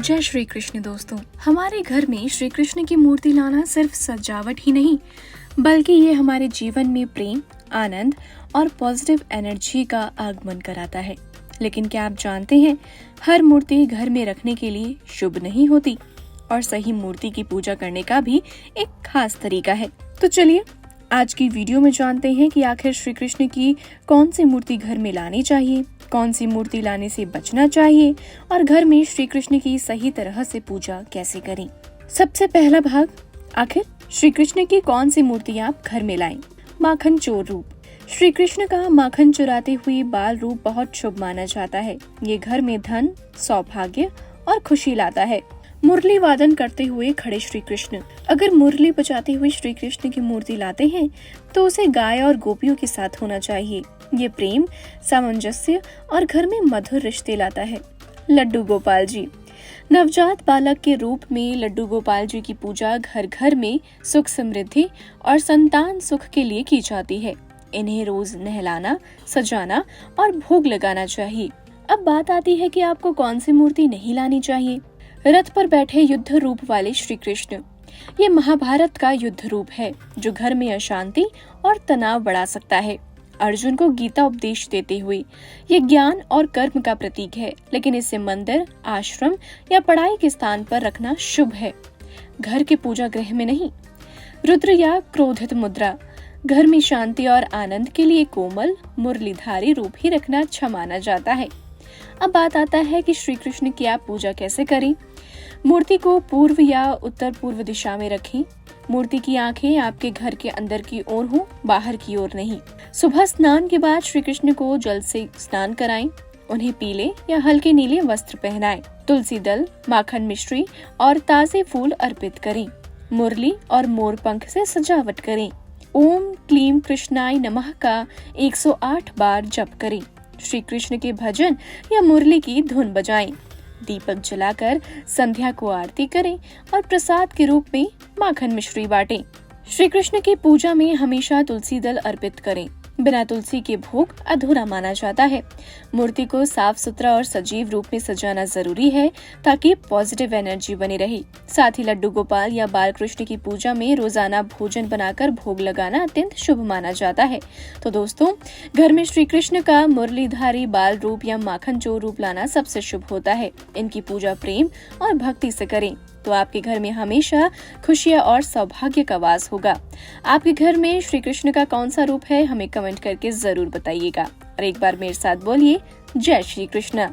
जय श्री कृष्ण दोस्तों। हमारे घर में श्री कृष्ण की मूर्ति लाना सिर्फ सजावट ही नहीं, बल्कि ये हमारे जीवन में प्रेम, आनंद और पॉजिटिव एनर्जी का आगमन कराता है। लेकिन क्या आप जानते हैं, हर मूर्ति घर में रखने के लिए शुभ नहीं होती और सही मूर्ति की पूजा करने का भी एक खास तरीका है। तो चलिए आज की वीडियो में जानते हैं कि आखिर श्री कृष्ण की कौन सी मूर्ति घर में लानी चाहिए, कौन सी मूर्ति लाने से बचना चाहिए और घर में श्री कृष्ण की सही तरह से पूजा कैसे करें। सबसे पहला भाग, आखिर श्री कृष्ण की कौन सी मूर्ति आप घर में लाएं। माखन चोर रूप। श्री कृष्ण का माखन चुराते हुए बाल रूप बहुत शुभ माना जाता है। ये घर में धन, सौभाग्य और खुशी लाता है। मुरली वादन करते हुए खड़े श्री कृष्ण। अगर मुरली बजाते हुए श्री कृष्ण की मूर्ति लाते हैं तो उसे गाय और गोपियों के साथ होना चाहिए। ये प्रेम, सामंजस्य और घर में मधुर रिश्ते लाता है। लड्डू गोपाल जी। नवजात बालक के रूप में लड्डू गोपाल जी की पूजा घर घर में सुख समृद्धि और संतान सुख के लिए की जाती है। इन्हें रोज नहलाना, सजाना और भोग लगाना चाहिए। अब बात आती है कि आपको कौन सी मूर्ति नहीं लानी चाहिए। रथ पर बैठे युद्ध रूप वाले श्री कृष्ण। ये महाभारत का युद्ध रूप है जो घर में अशांति और तनाव बढ़ा सकता है। अर्जुन को गीता उपदेश देते हुए ये ज्ञान और कर्म का प्रतीक है, लेकिन इसे मंदिर, आश्रम या पढ़ाई के स्थान पर रखना शुभ है, घर के पूजा गृह में नहीं। रुद्र या क्रोधित मुद्रा। घर में शांति और आनंद के लिए कोमल मुरलीधारी रूप ही रखना अच्छा माना जाता है। अब बात आता है कि श्री कृष्ण की आप पूजा कैसे करें। मूर्ति को पूर्व या उत्तर पूर्व दिशा में रखें। मूर्ति की आंखें आपके घर के अंदर की ओर हो, बाहर की ओर नहीं। सुबह स्नान के बाद श्री कृष्ण को जल से स्नान कराएं। उन्हें पीले या हल्के नीले वस्त्र पहनाएं। तुलसी दल, माखन मिश्री और ताजे फूल अर्पित करें। मुरली और मोर पंख से सजावट करें। ओम क्लीम कृष्णाय नमः का 108 बार जप करें। श्री कृष्ण के भजन या मुरली की धुन बजाएं। दीपक जलाकर संध्या को आरती करें और प्रसाद के रूप में माखन मिश्री बांटें। श्री कृष्ण की पूजा में हमेशा तुलसी दल अर्पित करें। बिना तुलसी के भोग अधूरा माना जाता है। मूर्ति को साफ सुथरा और सजीव रूप में सजाना जरूरी है ताकि पॉजिटिव एनर्जी बनी रहे। साथ ही लड्डू गोपाल या बाल कृष्ण की पूजा में रोजाना भोजन बनाकर भोग लगाना अत्यंत शुभ माना जाता है। तो दोस्तों, घर में श्री कृष्ण का मुरलीधारी बाल रूप या माखन चोर रूप लाना सबसे शुभ होता है। इनकी पूजा प्रेम और भक्ति से करें तो आपके घर में हमेशा खुशियां और सौभाग्य का वास होगा। आपके घर में श्री कृष्ण का कौन सा रूप है, हमें कमेंट करके जरूर बताइएगा। और एक बार मेरे साथ बोलिए, जय श्री कृष्ण।